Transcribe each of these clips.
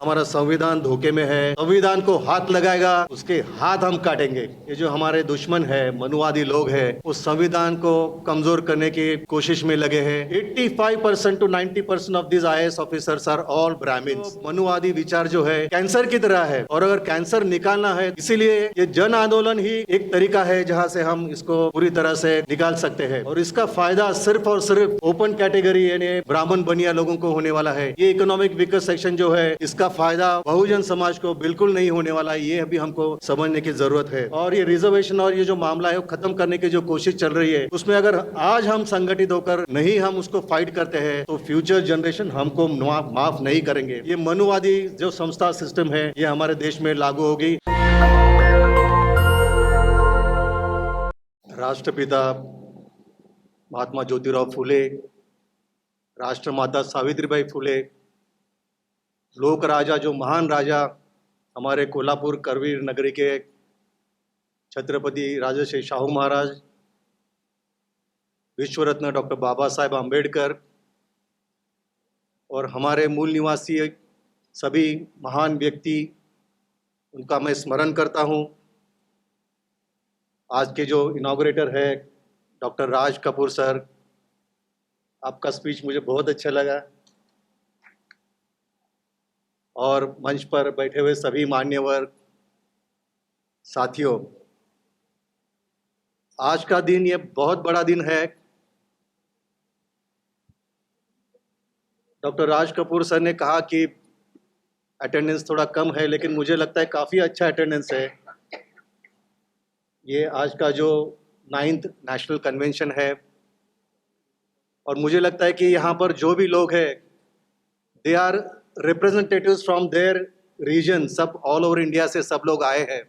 हमारा संविधान धोखे में है। संविधान को हाथ लगाएगा उसके हाथ हम काटेंगे। ये जो हमारे दुश्मन है, मनुवादी लोग हैं, उस संविधान को कमजोर करने की कोशिश में लगे हैं। 85% to 90% of this IAS officers are all Brahmins. मनुवादी विचार जो है कैंसर की तरह है, और अगर कैंसर निकालना है, इसीलिए ये जन आंदोलन ही एक तरीका है जहां से हम इसको पूरी तरह से निकाल सकते हैं। और इसका फायदा सिर्फ और सिर्फ ओपन कैटेगरी यानी ब्राह्मण बनिया लोगों को होने वाला है। ये इकोनॉमिक वीकर सेक्शन जो है, इसका फायदा बहुजन समाज को बिल्कुल नहीं होने वाला है। ये अभी हमको समझने की जरूरत है। और ये रिजर्वेशन और ये जो मामला है वो खत्म करने की जो कोशिश चल रही है, उसमें अगर आज हम संगठित होकर नहीं हम उसको फाइट करते हैं तो फ्यूचर जनरेशन हमको माफ नहीं करेंगे। ये मनुवादी जो संस्था सिस्टम है ये हमारे देश में लागू होगी। राष्ट्रपिता महात्मा ज्योतिराव फुले, राष्ट्रमाता सावित्रीबाई फुले, लोक राजा जो महान राजा हमारे कोल्हापुर करवीर नगरी के छत्रपति राजर्षि शाहू महाराज, विश्व रत्न डॉक्टर बाबा साहेब आम्बेडकर और हमारे मूल निवासी सभी महान व्यक्ति, उनका मैं स्मरण करता हूं। आज के जो इनॉग्रेटर है डॉक्टर राज कपूर सर, आपका स्पीच मुझे बहुत अच्छा लगा। और मंच पर बैठे हुए सभी मान्यवर साथियों, आज का दिन ये बहुत बड़ा दिन है। डॉक्टर राज कपूर सर ने कहा कि अटेंडेंस थोड़ा कम है, लेकिन मुझे लगता है काफ़ी अच्छा अटेंडेंस है। ये आज का जो 9th नेशनल कन्वेंशन है, और मुझे लगता है कि यहाँ पर जो भी लोग हैं they are representatives from their region, सब ऑल ओवर इंडिया से सब लोग आए हैं।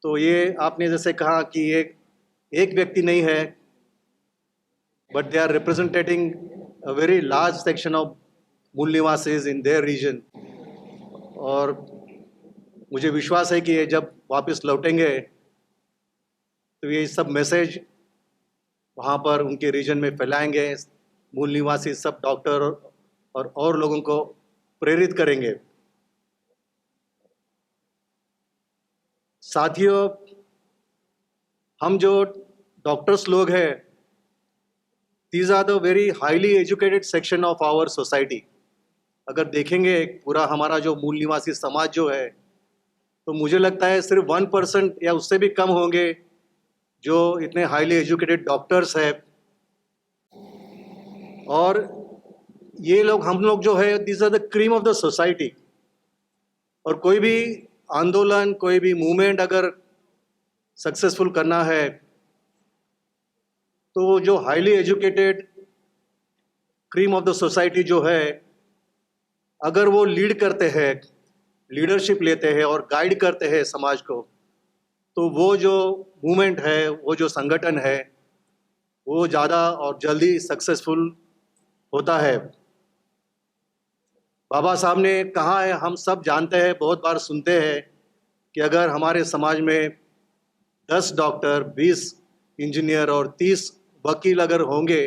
तो ये आपने जैसे कहा कि एक व्यक्ति नहीं है, but they are representating a very large section of मूल निवासीज इन देयर रीजन। और मुझे विश्वास है कि ये जब वापस लौटेंगे तो ये सब मैसेज वहाँ पर उनके रीजन में फैलाएंगे, मूल निवासी सब डॉक्टर और लोगों को प्रेरित करेंगे। साथियों, हम जो डॉक्टर्स लोग हैं, these are the very highly educated section of our society. अगर देखेंगे पूरा हमारा जो मूल निवासी समाज जो है, तो मुझे लगता है सिर्फ 1% या उससे भी कम होंगे जो इतने हाईली एजुकेटेड डॉक्टर्स हैं। और ये लोग, हम लोग जो है, these are the cream of the society. और कोई भी आंदोलन, कोई भी मूवमेंट अगर सक्सेसफुल करना है तो जो highly educated cream of the society जो है, अगर वो लीड करते हैं, लीडरशिप लेते हैं और गाइड करते हैं समाज को, तो वो जो मूवमेंट है, वो जो संगठन है, वो ज़्यादा और जल्दी सक्सेसफुल होता है। बाबा साहब ने कहा है, हम सब जानते हैं, बहुत बार सुनते हैं कि अगर हमारे समाज में 10 डॉक्टर, 20 इंजीनियर और 30 वकील अगर होंगे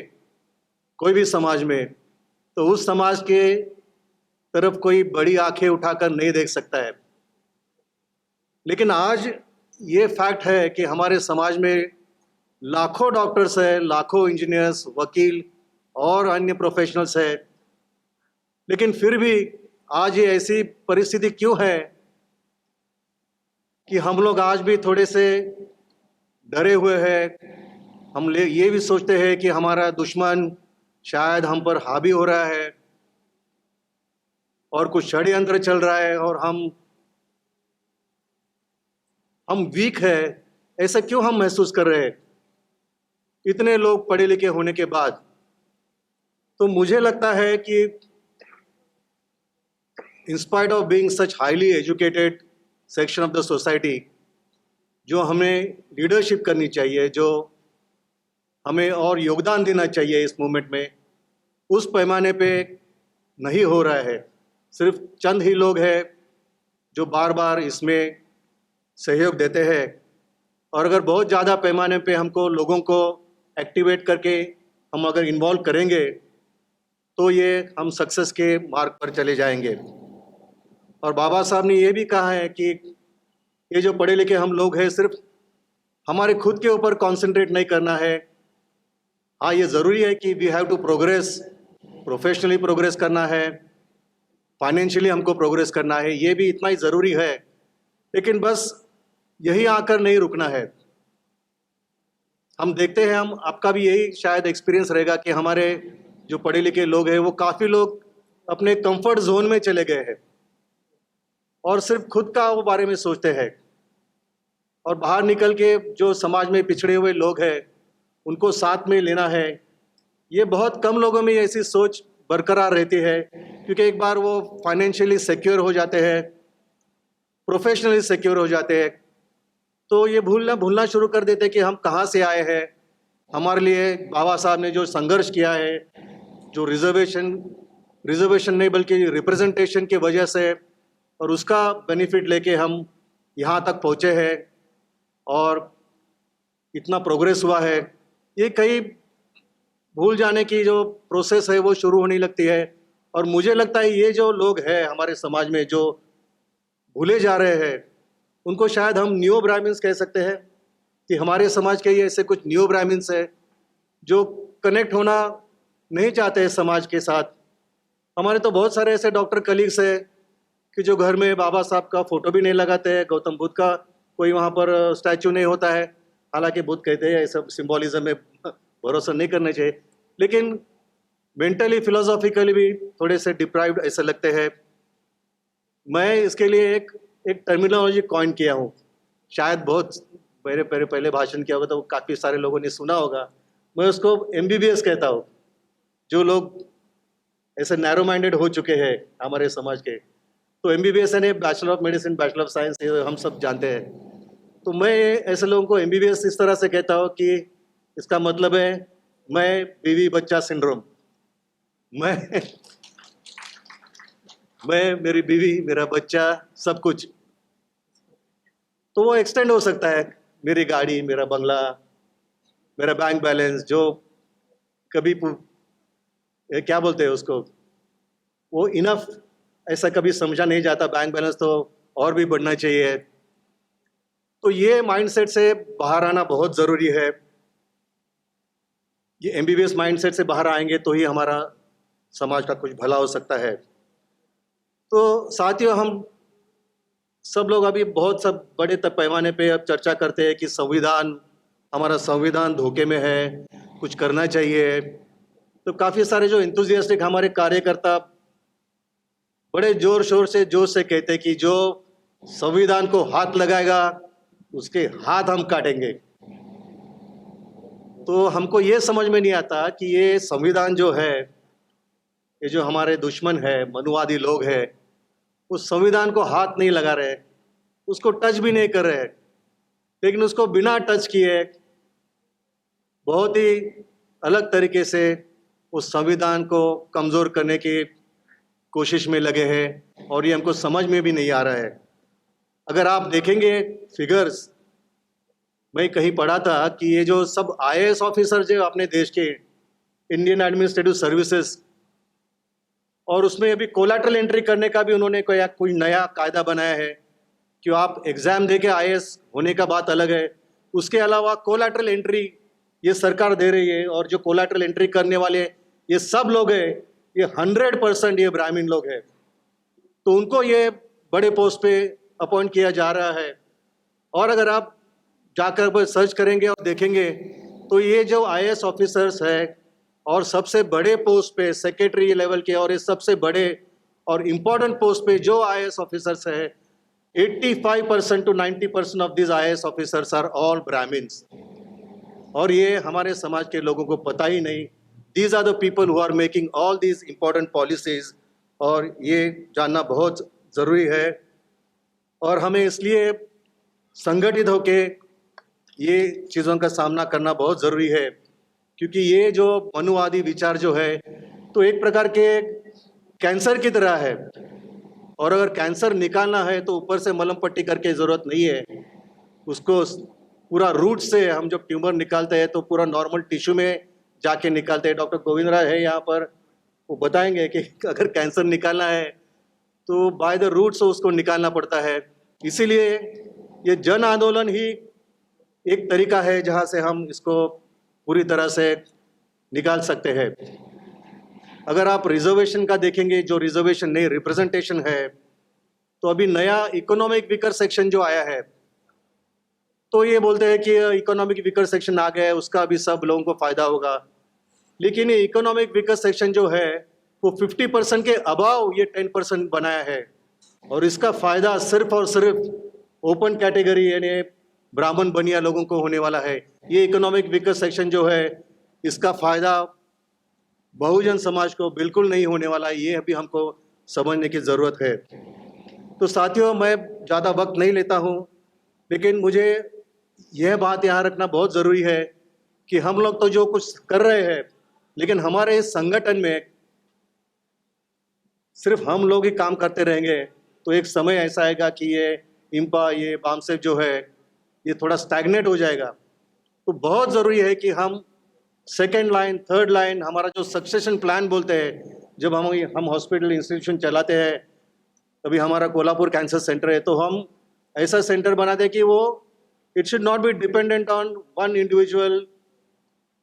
कोई भी समाज में, तो उस समाज के तरफ कोई बड़ी आंखें उठाकर नहीं देख सकता है। लेकिन आज ये फैक्ट है कि हमारे समाज में लाखों डॉक्टर्स हैं, लाखों इंजीनियर्स, वकील और अन्य प्रोफेशनल्स हैं, लेकिन फिर भी आज ये ऐसी परिस्थिति क्यों है कि हम लोग आज भी थोड़े से डरे हुए हैं। हम ये भी सोचते हैं कि हमारा दुश्मन शायद हम पर हावी हो रहा है और कुछ षड्यंत्र चल रहा है और हम वीक है। ऐसा क्यों हम महसूस कर रहे हैं इतने लोग पढ़े लिखे होने के बाद? तो मुझे लगता है कि in spite of being such highly educated section of the society, जो हमें लीडरशिप करनी चाहिए, जो हमें और योगदान देना चाहिए इस मूवमेंट में, उस पैमाने पे नहीं हो रहा है। सिर्फ चंद ही लोग हैं जो बार बार इसमें सहयोग देते हैं। और अगर बहुत ज़्यादा पैमाने पे हमको लोगों को एक्टिवेट करके हम अगर इन्वॉल्व करेंगे तो ये हम सक्सेस के मार्ग पर चले जाएंगे। और बाबा साहब ने ये भी कहा है कि ये जो पढ़े लिखे हम लोग हैं, सिर्फ हमारे खुद के ऊपर कॉन्सेंट्रेट नहीं करना है। हाँ, ये ज़रूरी है कि we have to progress, professionally progress करना है, फाइनेंशियली हमको प्रोग्रेस करना है, ये भी इतना ही ज़रूरी है। लेकिन बस यही आकर नहीं रुकना है। हम देखते हैं, हम आपका भी यही शायद एक्सपीरियंस रहेगा कि हमारे जो पढ़े लिखे लोग हैं वो काफ़ी लोग अपने कंफर्ट जोन में चले गए हैं और सिर्फ खुद का वो बारे में सोचते हैं। और बाहर निकल के जो समाज में पिछड़े हुए लोग हैं उनको साथ में लेना है, ये बहुत कम लोगों में ऐसी सोच बरकरार रहती है, क्योंकि एक बार वो फाइनेंशियली सिक्योर हो जाते हैं, प्रोफेशनली सिक्योर हो जाते हैं, तो ये भूलना शुरू कर देते हैं कि हम कहाँ से आए हैं। हमारे लिए बाबा साहब ने जो संघर्ष किया है, जो रिजर्वेशन नहीं बल्कि रिप्रेजेंटेशन की वजह से, और उसका बेनिफिट लेके हम यहाँ तक पहुँचे हैं और इतना प्रोग्रेस हुआ है, ये कई भूल जाने की जो प्रोसेस है वो शुरू होने लगती है। और मुझे लगता है ये जो लोग हैं हमारे समाज में जो भूले जा रहे हैं, उनको शायद हम न्यू ब्राह्मण्स कह सकते हैं, कि हमारे समाज के ये ऐसे कुछ न्यू ब्राह्मण्स हैं जो कनेक्ट होना नहीं चाहते हैं समाज के साथ। हमारे तो बहुत सारे ऐसे डॉक्टर कलीग्स हैं कि जो घर में बाबा साहब का फोटो भी नहीं लगाते हैं, गौतम बुद्ध का कोई वहाँ पर स्टैचू नहीं होता है। हालांकि बुद्ध कहते हैं ये सब सिंबॉलिज्म में भरोसा नहीं करना चाहिए, लेकिन मेंटली फिलोसॉफिकली भी थोड़े से डिप्राइव्ड ऐसे लगते हैं। मैं इसके लिए एक टर्मिनोलॉजी कॉइन किया हूँ, शायद बहुत मेरे पहले भाषण किया होगा तो काफ़ी सारे लोगों ने सुना होगा। मैं उसको MBBS कहता हूँ। जो लोग ऐसे नैरो माइंडेड हो चुके हैं हमारे समाज के, तो MBBS यानी bachelor of medicine, bachelor of science, ये हम सब जानते हैं। तो मैं ऐसे लोगों को MBBS इस तरह से कहता हूँ कि इसका मतलब है मैं बीवी बच्चा सिंड्रोम। मैं मेरी बीवी, मेरा बच्चा, सब कुछ। तो वो एक्सटेंड हो सकता है, मेरी गाड़ी, मेरा बंगला, मेरा बैंक बैलेंस, जो कभी क्या बोलते हैं उसको, वो इनफ ऐसा कभी समझा नहीं जाता, बैंक बैलेंस तो और भी बढ़ना चाहिए। तो ये माइंडसेट से बाहर आना बहुत ज़रूरी है। ये MBBS माइंडसेट से बाहर आएंगे तो ही हमारा समाज का कुछ भला हो सकता है। तो साथियों, हम सब लोग अभी बहुत सब बड़े पैमाने पे अब चर्चा करते हैं कि हमारा संविधान धोखे में है, कुछ करना चाहिए। तो काफ़ी सारे जो इंथुजियास्टिक हमारे कार्यकर्ता बड़े जोश से कहते हैं कि जो संविधान को हाथ लगाएगा उसके हाथ हम काटेंगे। तो हमको ये समझ में नहीं आता कि ये संविधान जो है, ये जो हमारे दुश्मन है, मनुवादी लोग हैं, उस संविधान को हाथ नहीं लगा रहे, उसको टच भी नहीं कर रहे, लेकिन उसको बिना टच किए बहुत ही अलग तरीके से उस संविधान को कमज़ोर करने की कोशिश में लगे हैं, और ये हमको समझ में भी नहीं आ रहा है। अगर आप देखेंगे फिगर्स, मैं कहीं पढ़ा था कि ये जो सब IAS ऑफिसर जो अपने देश के, इंडियन एडमिनिस्ट्रेटिव सर्विसेज, और उसमें अभी कोलैटरल एंट्री करने का भी उन्होंने कोई नया कायदा बनाया है कि आप एग्ज़ाम दे के IAS होने का बात अलग है, उसके अलावा कोलैटरल एंट्री ये सरकार दे रही है। और जो कोलैटरल एंट्री करने वाले ये सब लोग हैं, ये 100% ये ब्राह्मण लोग हैं। तो उनको ये बड़े पोस्ट पे अपॉइंट किया जा रहा है। और अगर आप जाकर सर्च करेंगे और देखेंगे तो ये जो IAS ऑफिसर्स है और सबसे बड़े पोस्ट पे सेक्रेटरी लेवल के, और ये सबसे बड़े और इम्पोर्टेंट पोस्ट पे जो IAS ऑफिसर्स है, 85% to 90% of this IAS officers are all Brahmins. और ये हमारे समाज के लोगों को पता ही नहीं। These are the people who are making all these important policies, और ये जानना बहुत ज़रूरी है। और हमें इसलिए संगठित होके ये चीज़ों का सामना करना बहुत ज़रूरी है, क्योंकि ये जो मनुवादी विचार जो है, तो एक प्रकार के कैंसर की तरह है, और अगर कैंसर निकालना है तो ऊपर से मलम पट्टी करके ज़रूरत नहीं है, उसको पूरा रूट से हम जब ट्यूमर निकालते हैं तो पूरा नॉर्मल टिश्यू में जाके निकालते हैं। डॉक्टर गोविंद राय है यहाँ पर, वो बताएंगे कि अगर कैंसर निकालना है तो बाय द रूट से उसको निकालना पड़ता है। इसीलिए ये जन आंदोलन ही एक तरीका है जहां से हम इसको पूरी तरह से निकाल सकते हैं। अगर आप रिजर्वेशन का देखेंगे, जो रिजर्वेशन नहीं रिप्रेजेंटेशन है, तो अभी नया इकोनॉमिक वीकर सेक्शन जो आया है, तो ये बोलते हैं कि इकोनॉमिक वीकर सेक्शन आ गया है, उसका भी सब लोगों को फायदा होगा। लेकिन ये इकोनॉमिक वीकर सेक्शन जो है वो 50% के अबाव ये 10% बनाया है, और इसका फायदा सिर्फ और सिर्फ ओपन कैटेगरी यानी ब्राह्मण बनिया लोगों को होने वाला है। ये इकोनॉमिक वीकर सेक्शन जो है इसका फायदा बहुजन समाज को बिल्कुल नहीं होने वाला है। ये अभी हमको समझने की ज़रूरत है। तो साथियों, मैं ज़्यादा वक्त नहीं लेता हूँ, लेकिन मुझे यह बात यहाँ रखना बहुत ज़रूरी है कि हम लोग तो जो कुछ कर रहे हैं, लेकिन हमारे इस संगठन में सिर्फ हम लोग ही काम करते रहेंगे तो एक समय ऐसा आएगा कि ये इंपा, ये बामसेफ जो है, ये थोड़ा स्टैग्नेट हो जाएगा। तो बहुत ज़रूरी है कि हम सेकेंड लाइन, थर्ड लाइन, हमारा जो सक्सेशन प्लान बोलते हैं, जब हम हॉस्पिटल इंस्टीट्यूशन चलाते हैं, अभी हमारा कोल्हापुर कैंसर सेंटर है, तो हम ऐसा सेंटर बनाते हैं कि वो it should not be dependent on one individual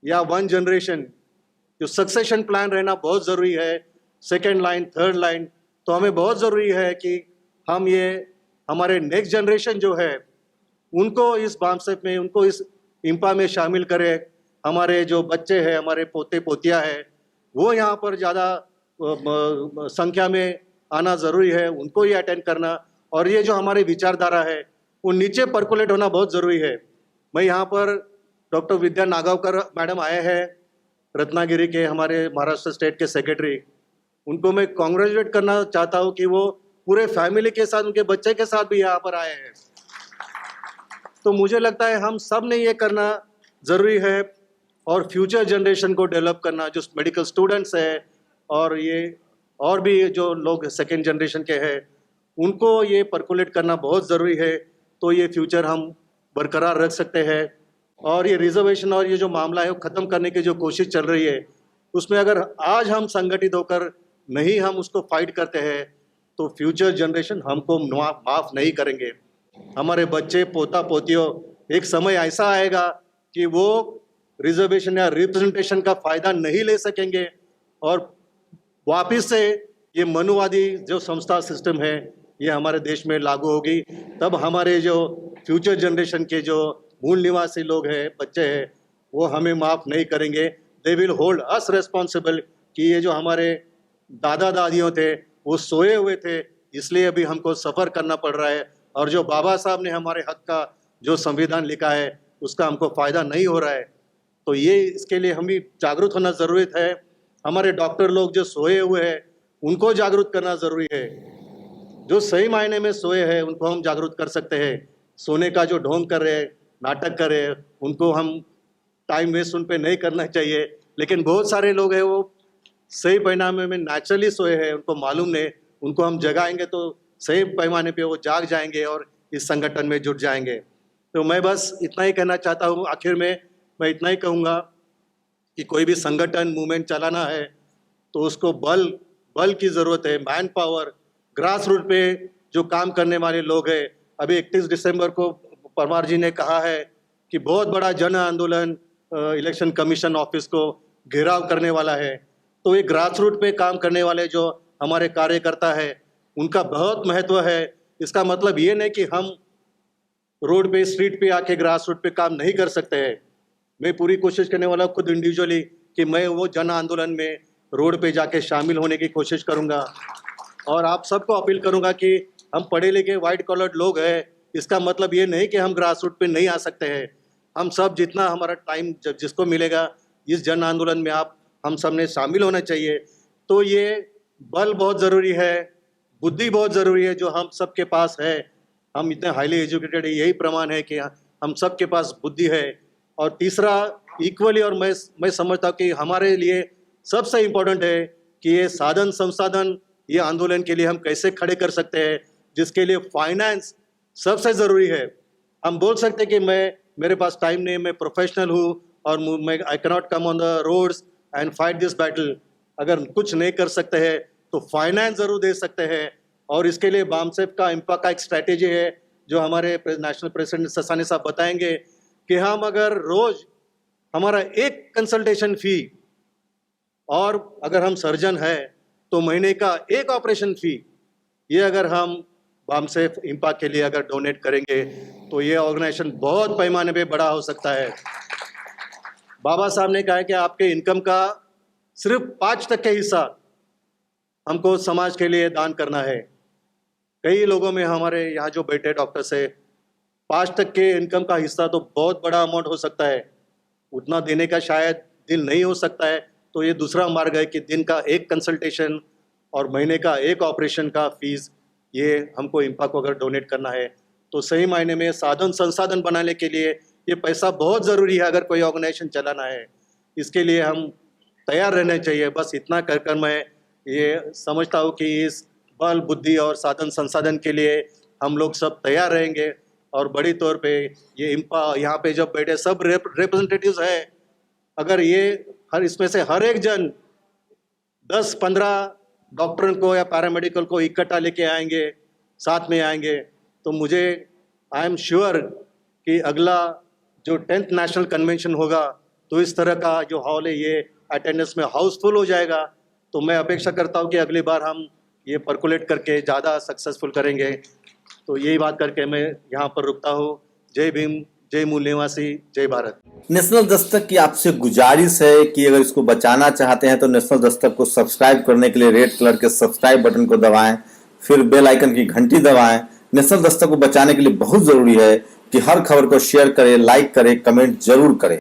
या वन जनरेशन। जो सक्सेशन प्लान रहना बहुत ज़रूरी है, सेकेंड लाइन, थर्ड लाइन। तो हमें बहुत ज़रूरी है कि हम ये हमारे नेक्स्ट जनरेशन जो है उनको इस बामसेफ में, उनको इस इंपा में शामिल करें। हमारे जो बच्चे हैं, हमारे पोते पोतियाँ हैं, वो यहाँ पर ज़्यादा संख्या में आना ज़रूरी है, उनको ही अटेंड करना। और ये जो हमारी विचारधारा है वो नीचे पर्कुलेट होना बहुत ज़रूरी है। मैं यहाँ पर डॉक्टर विद्या नागावकर मैडम आए हैं, रत्नागिरी के, हमारे महाराष्ट्र स्टेट के सेक्रेटरी। उनको मैं कॉन्ग्रेचुलेट करना चाहता हूँ कि वो पूरे फैमिली के साथ, उनके बच्चे के साथ भी यहाँ पर आए हैं। तो मुझे लगता है हम सब ने ये करना ज़रूरी है, और फ्यूचर जनरेशन को डेवलप करना, जो मेडिकल स्टूडेंट्स हैं और ये और भी जो लोग सेकेंड जनरेशन के हैं, उनको ये पर्कुलेट करना बहुत ज़रूरी है। तो ये फ्यूचर हम बरकरार रख सकते हैं। और ये रिजर्वेशन और ये जो मामला है वो ख़त्म करने की जो कोशिश चल रही है, उसमें अगर आज हम संगठित होकर नहीं हम उसको फाइट करते हैं तो फ्यूचर जनरेशन हमको माफ़ नहीं करेंगे। हमारे बच्चे, पोता पोतियों, एक समय ऐसा आएगा कि वो रिजर्वेशन या रिप्रेजेंटेशन का फ़ायदा नहीं ले सकेंगे, और वापस से ये मनुवादी जो संस्था सिस्टम है ये हमारे देश में लागू होगी। तब हमारे जो फ्यूचर जनरेशन के जो मूल निवासी लोग हैं, बच्चे हैं, वो हमें माफ़ नहीं करेंगे। They will hold us responsible कि ये जो हमारे दादा दादियों थे वो सोए हुए थे, इसलिए अभी हमको सफ़र करना पड़ रहा है, और जो बाबा साहब ने हमारे हक का जो संविधान लिखा है उसका हमको फ़ायदा नहीं हो रहा है। तो ये इसके लिए हम भी जागरूक होना ज़रूरत है। हमारे डॉक्टर लोग जो सोए हुए हैं उनको जागरूक करना ज़रूरी है। जो सही मायने में सोए हैं उनको हम जागरूक कर सकते हैं। सोने का जो ढोंग कर रहे हैं, नाटक कर रहे हैं, उनको हम टाइम वेस्ट उन पे नहीं करना चाहिए। लेकिन बहुत सारे लोग हैं वो सही पैमाने में नेचुरली सोए हैं, उनको मालूम नहीं, उनको हम जगाएंगे तो सही पैमाने पे वो जाग जाएंगे और इस संगठन में जुट जाएंगे। तो मैं बस इतना ही कहना चाहता हूँ। आखिर में मैं इतना ही कहूँगा कि कोई भी संगठन, मूवमेंट चलाना है तो उसको बल की ज़रूरत है, मैन पावर, ग्रास रूट पे जो काम करने वाले लोग हैं। अभी 31 दिसंबर को परमार जी ने कहा है कि बहुत बड़ा जन आंदोलन इलेक्शन कमीशन ऑफिस को घेराव करने वाला है। तो ये ग्रास रूट पे काम करने वाले जो हमारे कार्यकर्ता है उनका बहुत महत्व है। इसका मतलब ये नहीं कि हम रोड पे, स्ट्रीट पे आके ग्रास रूट पे काम नहीं कर सकते हैं। मैं पूरी कोशिश करने वाला खुद इंडिविजुअली कि मैं वो जन आंदोलन में रोड पे जाके शामिल होने की कोशिश करूँगा। और आप सबको अपील करूँगा कि हम पढ़े लिखे वाइट कॉलर लोग हैं, इसका मतलब ये नहीं कि हम ग्रास रूट पे नहीं आ सकते हैं। हम सब जितना हमारा टाइम जिसको मिलेगा इस जन आंदोलन में हम सब ने शामिल होना चाहिए। तो ये बल बहुत ज़रूरी है, बुद्धि बहुत ज़रूरी है जो हम सब के पास है। हम इतने हाईली एजुकेटेड है, यही प्रमाण है कि हम सब के पास बुद्धि है। और तीसरा इक्वली, और मैं समझता हूँ कि हमारे लिए सबसे इम्पोर्टेंट है कि ये साधन संसाधन, ये आंदोलन के लिए हम कैसे खड़े कर सकते हैं, जिसके लिए फाइनेंस सबसे ज़रूरी है। हम बोल सकते हैं कि मेरे पास टाइम नहीं, मैं प्रोफेशनल हूँ और मैं I cannot come on the roads and fight this battle. अगर कुछ नहीं कर सकते हैं तो फाइनेंस जरूर दे सकते हैं। और इसके लिए बामसेफ का इम्पा का एक स्ट्रैटेजी है जो हमारे नेशनल प्रेसिडेंट ससानी साहब बताएंगे कि हम अगर रोज हमारा एक कंसल्टेशन फी और अगर हम सर्जन है तो महीने का एक ऑपरेशन फी, ये अगर हम बामसेफ इम्पा के लिए अगर डोनेट करेंगे तो ये ऑर्गेनाइजेशन बहुत पैमाने पे बड़ा हो सकता है। बाबा साहब ने कहा है कि आपके इनकम का सिर्फ 5% हिस्सा हमको समाज के लिए दान करना है। कई लोगों में हमारे यहाँ जो बैठे डॉक्टर्स है, 5% इनकम का हिस्सा तो बहुत बड़ा अमाउंट हो सकता है, उतना देने का शायद दिल नहीं हो सकता है। तो ये दूसरा मार्ग है कि दिन का एक कंसल्टेशन और महीने का एक ऑपरेशन का फीस, ये हमको इम्पा को अगर डोनेट करना है तो सही मायने में साधन संसाधन बनाने के लिए ये पैसा बहुत ज़रूरी है अगर कोई ऑर्गेनाइजेशन चलाना है। इसके लिए हम तैयार रहने चाहिए। बस इतना कर मैं ये समझता हूँ कि इस बल बुद्धि और साधन संसाधन के लिए हम लोग सब तैयार रहेंगे। और बड़ी तौर पे ये इम्पा यहाँ पे जब बैठे सब रिप्रेजेंटेटिव्स है, अगर ये इसमें से हर एक जन 10-15 डॉक्टर को या पैरामेडिकल को इकट्ठा लेके आएंगे, साथ में आएंगे, तो मुझे आई एम श्योर कि अगला जो 10th नेशनल कन्वेंशन होगा तो इस तरह का जो हॉल है ये अटेंडेंस में हाउसफुल हो जाएगा। तो मैं अपेक्षा करता हूँ कि अगली बार हम ये परकुलेट करके ज़्यादा सक्सेसफुल करेंगे। तो यही बात करके मैं यहाँ पर रुकता हूँ। जय भीम, जय मूल निवासी, जय भारत। नेशनल दस्तक की आपसे गुजारिश है कि अगर इसको बचाना चाहते हैं तो नेशनल दस्तक को सब्सक्राइब करने के लिए रेड कलर के सब्सक्राइब बटन को दबाएं, फिर बेल आइकन की घंटी दबाएं। नेशनल दस्तक को बचाने के लिए बहुत जरूरी है कि हर खबर को शेयर करें, लाइक करें, कमेंट जरूर करें।